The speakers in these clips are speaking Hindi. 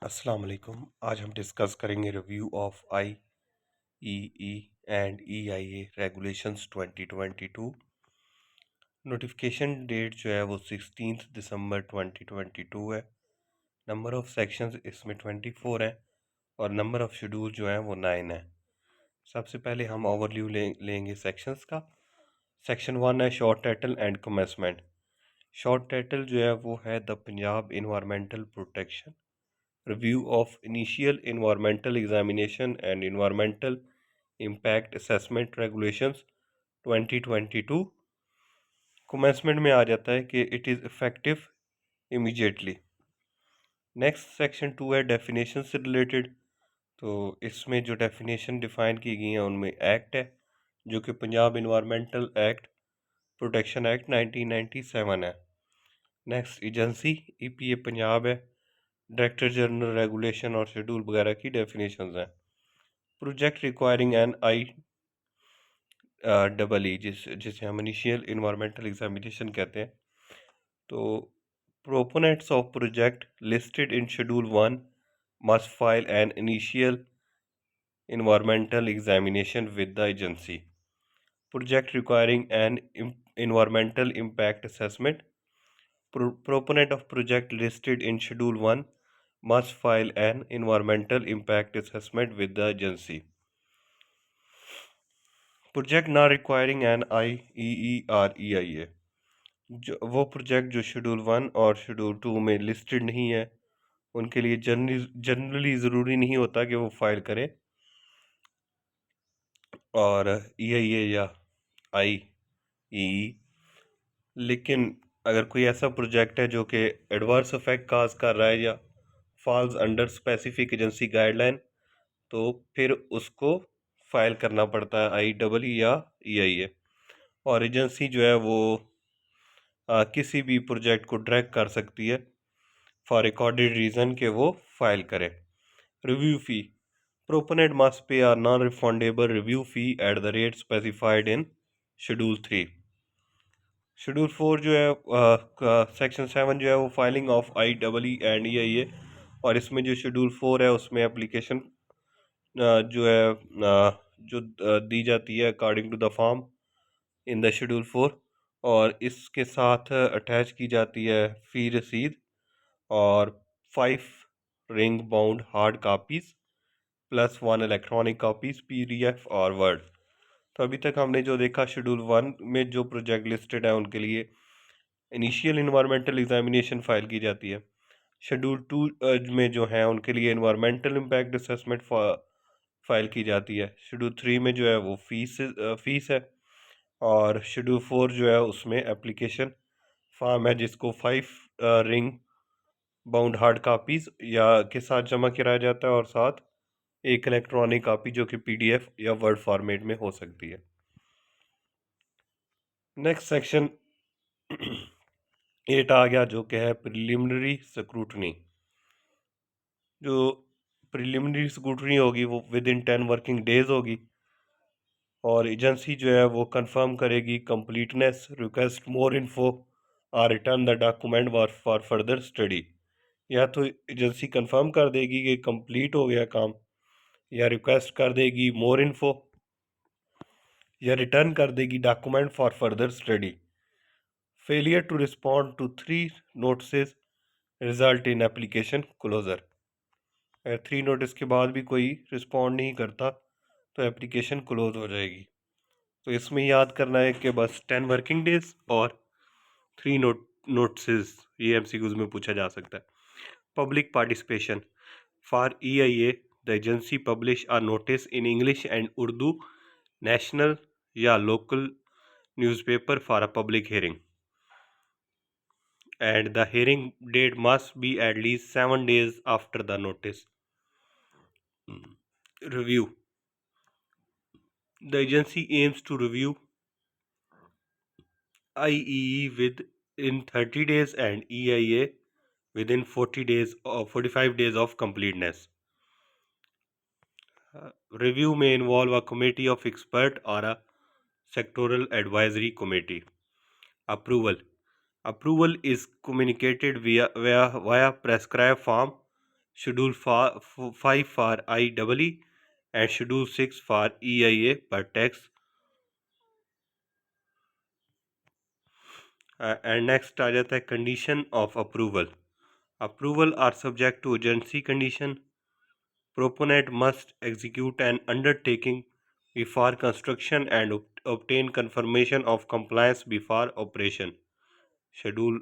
अस्सलाम वालेकुम। आज हम डिस्कस करेंगे review of IEE and EIA regulations 2022। Notification date जो है वो 16 दिसंबर 2022 है। नंबर ऑफ सेक्शंस इसमें 24 हैं और नंबर ऑफ शेड्यूल जो है वो 9 है। सबसे पहले हम ओवरव्यू लेंगे सेक्शंस का। सेक्शन 1 है short title and commencement. Short title जो है वो है the Punjab environmental protection Review of Initial Environmental Examination and Environmental Impact Assessment Regulations 2022। Commencement में आ जाता है कि it is effective immediately. Next section 2 है डेफिनेशन से रिलेटेड। तो इसमें जो डेफिनेशन डिफाइन की गई हैं उनमें एक्ट है जो कि Punjab environmental act protection act 1997 है। नेक्स्ट एजेंसी EPA पंजाब है। डायरेक्टर जनरल रेगुलेशन और शेड्यूल वगैरह की डेफिनेशंस हैं। प्रोजेक्ट रिक्वायरिंग एन IEE जिसे हम इनिशियल इन्वायरमेंटल एग्जामिनेशन कहते हैं। तो proponents of project listed in schedule 1 must file an initial environmental examination with the agency. Project requiring an environmental impact assessment. Proponent of project listed in Schedule 1 must file an environmental impact assessment with the agency. Project ना रिक्वायरिंग एन IEE और EIA, जो वो प्रोजेक्ट जो शेड्यूल 1 और शेड्यूल 2 में लिस्टेड नहीं है उनके लिए जनरली ज़रूरी नहीं होता कि वो फाइल करें और EIA या IEE। लेकिन अगर कोई ऐसा प्रोजेक्ट है जो कि एडवर्स इफेक्ट काज कर रहा है या falls under specific agency guideline तो फिर उसको फाइल करना पड़ता है IEE या EIA। और एजेंसी जो है वो किसी भी प्रोजेक्ट को ड्रैग कर सकती है फॉर रिकॉर्डेड रीज़न के वो फाइल करे। Review fee proponent must pay a non refundable review fee at the rate specified in schedule 3। Schedule 4 जो है सेक्शन 7 जो है वो filing of IEE and EIA। और इसमें जो शेड्यूल 4 है उसमें एप्लीकेशन जो है जो दी जाती है according to the form in the schedule 4। और इसके साथ अटैच की जाती है फ़ी रसीद और 5 ring bound hard copies plus 1 electronic copies PDF और वर्ड। तो अभी तक हमने जो देखा शेड्यूल 1 में जो प्रोजेक्ट लिस्टेड है उनके लिए इनिशियल इन्वायरमेंटल एग्जामिनेशन फ़ाइल की जाती है। शेड्यूल 2 में जो है उनके लिए इन्वायरमेंटल इम्पैक्ट असेसमेंट फ़ाइल की जाती है। शेड्यूल 3 में जो है वो फ़ीस है और शेड्यूल 4 जो है उसमें एप्लीकेशन फॉर्म है जिसको 5 रिंग बाउंड हार्ड कापीज़ या के साथ जमा कराया जाता है और साथ एक इलेक्ट्रॉनिक कापी जो कि PDF या वर्ड फॉर्मेट में हो सकती है। नेक्स्ट सेक्शन 8 आ गया जो कि है प्रिलिमिनरी स्क्रूटनी। जो प्रिलिमिनरी स्क्रूटनी होगी वो विद इन 10 वर्किंग डेज होगी और एजेंसी जो है वो कंफर्म करेगी कंप्लीटनेस रिक्वेस्ट मोर इन्फो और return the document for further study. या तो एजेंसी कंफर्म कर देगी कि कंप्लीट हो गया काम या रिक्वेस्ट कर देगी मोर इन्फो या रिटर्न कर देगी document for further study. Failure to respond to 3 notice result in application closure. अगर 3 नोटिस के बाद भी कोई रिस्पॉन्ड नहीं करता तो एप्लीकेशन क्लोज हो जाएगी। तो इसमें याद करना है कि बस 10 वर्किंग डेज और 3 नोटिस, ये MCQs में पूछा जा सकता है। Public participation for EIA the agency publish a notice in English and Urdu national या local newspaper for a public hearing and the hearing date must be at least 7 days after the notice. Review. The agency aims to review IEE within 30 days and EIA within 40 days or 45 days of completeness. Review may involve a committee of expert or a sectoral advisory committee. Approval. Approval is communicated via prescribed form Schedule 5 for IEE and Schedule 6 for EIA per tax. And next आ जाता है condition of approval. Approval are subject to agency condition. Proponent must execute an undertaking before construction and obtain confirmation of compliance before operation. Schedule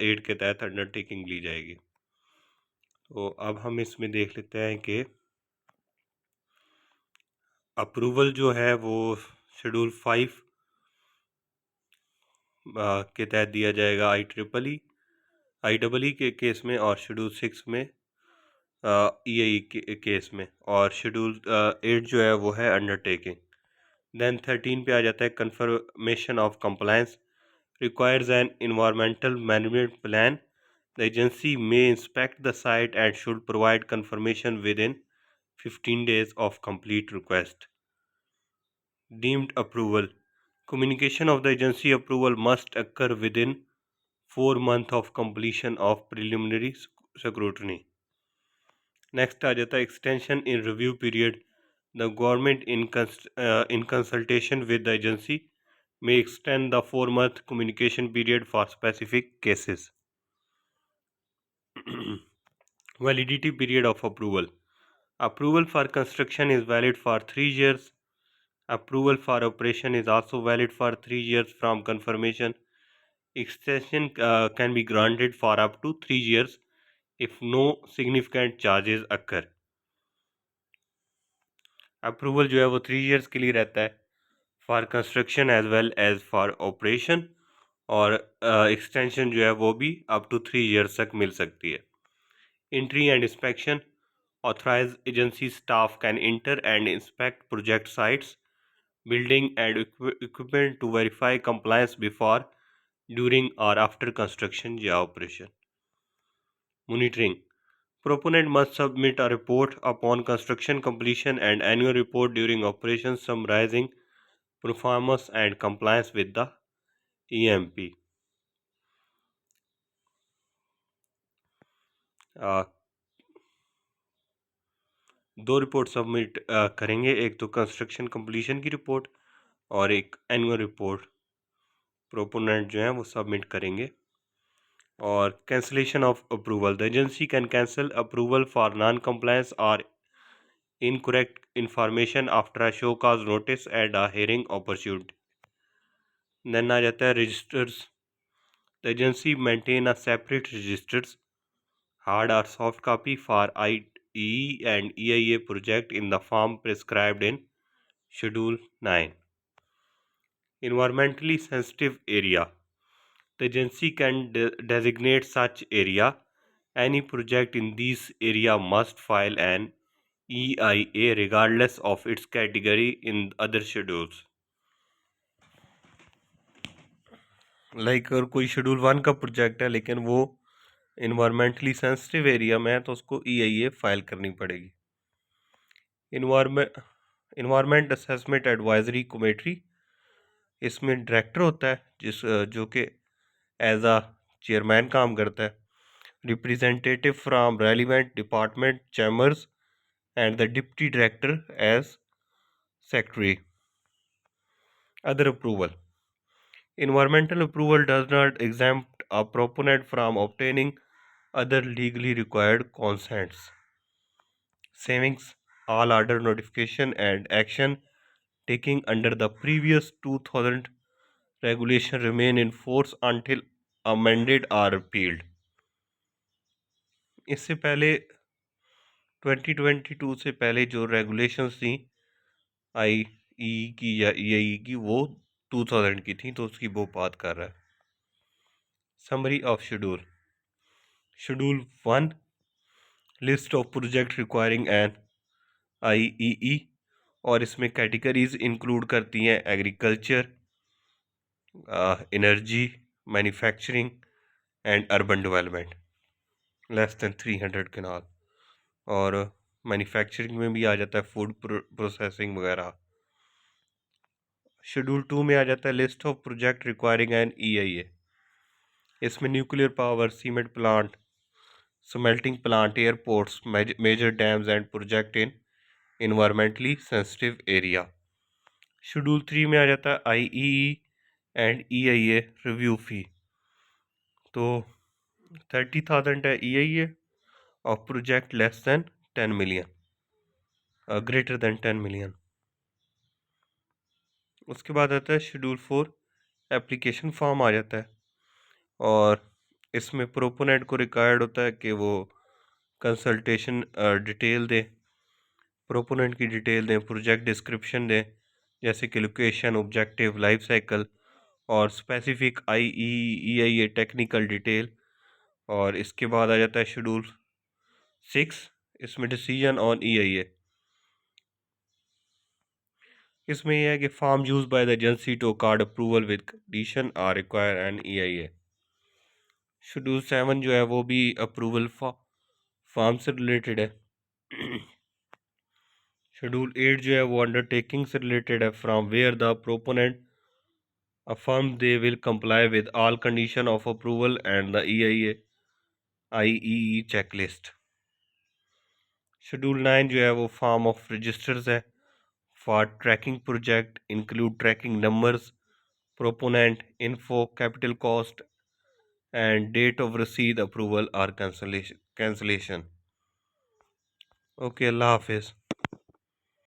8 के तहत अंडरटेकिंग ली जाएगी। तो अब हम इसमें देख लेते हैं कि अप्रूवल जो है वो शेड्यूल 5 के तहत दिया जाएगा IEEE के केस में और शेड्यूल 6 में EIE के केस में, और शेड्यूल 8 जो है वो है अंडरटेकिंग। देन 13 पे आ जाता है confirmation of compliance requires an environmental management plan. The agency may inspect the site and should provide confirmation within 15 days of complete request. Deemed approval. Communication of the agency approval must occur within 4 months of completion of preliminary scrutiny. Next आ जाता है extension in review period. The government in consultation with the agency may extend the 4-month communication period for specific cases. Validity period of approval. Approval for construction is valid for 3 years. Approval for operation is also valid for 3 years from confirmation. Extension can be granted for up to 3 years if no significant charges occur. Approval जो है वो 3 years के लिए रहता है for construction as well as for operation, और extension जो है वो भी up to 3 years तक मिल सकती है. Entry and inspection. Authorized agency staff can enter and inspect project sites, building and equipment to verify compliance before, during or after construction या operation. Monitoring. Proponent must submit a report upon construction completion and annual report during operations summarizing performance and compliance with the EMP. दो रिपोर्ट सबमिट करेंगे, एक तो कंस्ट्रक्शन कंप्लीशन की रिपोर्ट और एक एनुअल रिपोर्ट प्रोपोनेंट जो है वो सबमिट करेंगे. और cancellation of approval. The agency can cancel approval for non compliance और incorrect information after a show cause notice and a hearing opportunity. Then आ जाता है registers. The agency maintain a separate registers, hard or soft copy, for IEE and EIA project in the form prescribed in Schedule 9. Environmentally sensitive area. The agency can designate such area. Any project in this area must file an EIA regardless of its category in other schedules. अगर कोई शेड्यूल 1 का प्रोजेक्ट है लेकिन वो इन्वायरमेंटली सेंसिटिव एरिया में है तो उसको EIA फाइल करनी पड़ेगी. Environment assessment advisory committee. इसमें डायरेक्टर होता है जो कि एज अ चेयरमैन काम करता है. Representative from relevant department chambers and the deputy director as secretary. Other approval. Environmental approval does not exempt a proponent from obtaining other legally required consents. Savings. All order notification and action taken under the previous 2000 regulation remain in force until amended or repealed. इससे पहले 2022 से पहले जो रेगुलेशंस थी IE की या EIE की वो 2000 की थी, तो उसकी वो बात कर रहा है. Summary of schedule. Schedule 1 list of project requiring an IEE, और इसमें कैटेगरीज इंक्लूड करती हैं agriculture, energy, manufacturing and urban development less than 300 kanal, और मैन्युफैक्चरिंग में भी आ जाता है फूड प्रोसेसिंग वगैरह. शेड्यूल 2 में आ जाता है list of project requiring an EIA. इसमें nuclear power, cement plant, smelting plant, airports, major dams and project in environmentally sensitive area। Schedule 3 में आ जाता है IEE एंड EIA रिव्यू फी। तो 30,000 है EIA और project less than 10 million, greater than 10 million. उसके बाद आता है शेड्यूल 4, एप्लीकेशन फॉर्म आ जाता है और इसमें प्रोपोनेंट को रिक्वायर्ड होता है कि वो कंसल्टेशन डिटेल दें, प्रोपोनेंट की डिटेल दें, प्रोजेक्ट डिस्क्रिप्शन दें, जैसे कि लोकेशन, ऑब्जेक्टिव, लाइफ साइकिल और स्पेसिफिक EIA टेक्निकल डिटेल। और इसके बाद आ जाता है शेड्यूल 6, इसमें डिसीजन ऑन EIA। इसमें यह है कि form use by the agency to card approval with condition are require and EIA। Schedule 7 जो है वो भी अप्रूवल फार्म से रिलेटेड है। शेड्यूल 8 जो है वो अंडरटेकिंग से रिलेटेड है, from where the proponent affirm they will comply with all condition of approval and the IEE checklist। Schedule 9 जो है वो फॉर्म ऑफ रजिस्टर्स है for tracking project, include tracking numbers, proponent info, capital cost and date of receive approval और कैंसलेशन। ओके, अल्लाह हाफिज़।